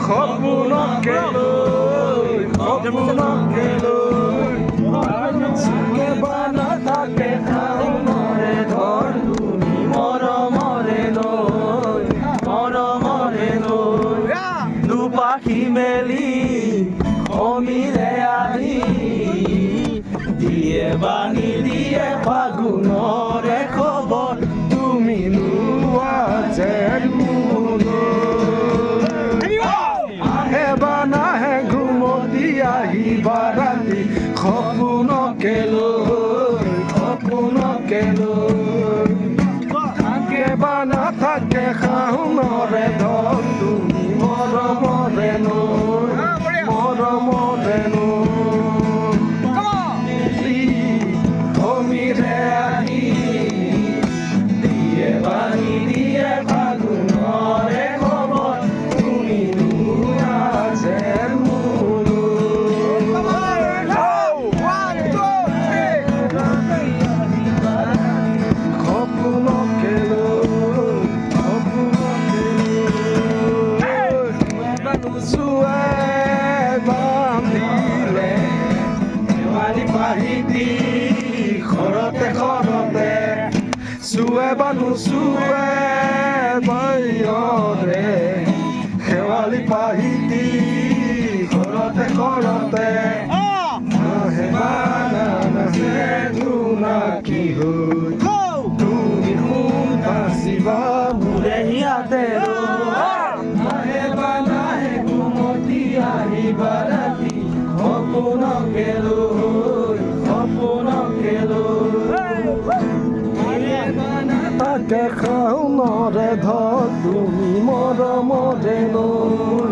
সপোনকে লৈ কেবা নাথাকে শাওনৰে ধৰ তুমি মৰমৰে লৈ দুপাখি মেলি সমীৰে আহি দিয়ে বাণী দিয়ে ফাগুনৰে খবৰ তুমি লোৱা যেন আহে বা নাহে ঘুমতি আহিবা ৰাতি সপোনকে লৈ থাকে বা নাথাকে শাওনৰে ধন তুমি মৰমৰে সমীৰে আহি দিয়ে বাণী দিয়ে ফাগুনৰে খবৰ তুমি লোৱা যেন সপোনকে চুৱে বান্ধিলে শেৱালি পাহি দি ঘৰতে চুৱে নোচুৱে বাহিৰৰে শেৱালি পাহি দি ঘৰতে নাহে নাহে জোনাকী হৈ তুমি সোণ বাচিবা মোৰে হিয়াতে নাহে বা নাহে ঘুমতি আহিবা ৰাতি সপোনকে লৈ তাকে শাওনৰে ধৰ তুমি মৰমৰে লৈ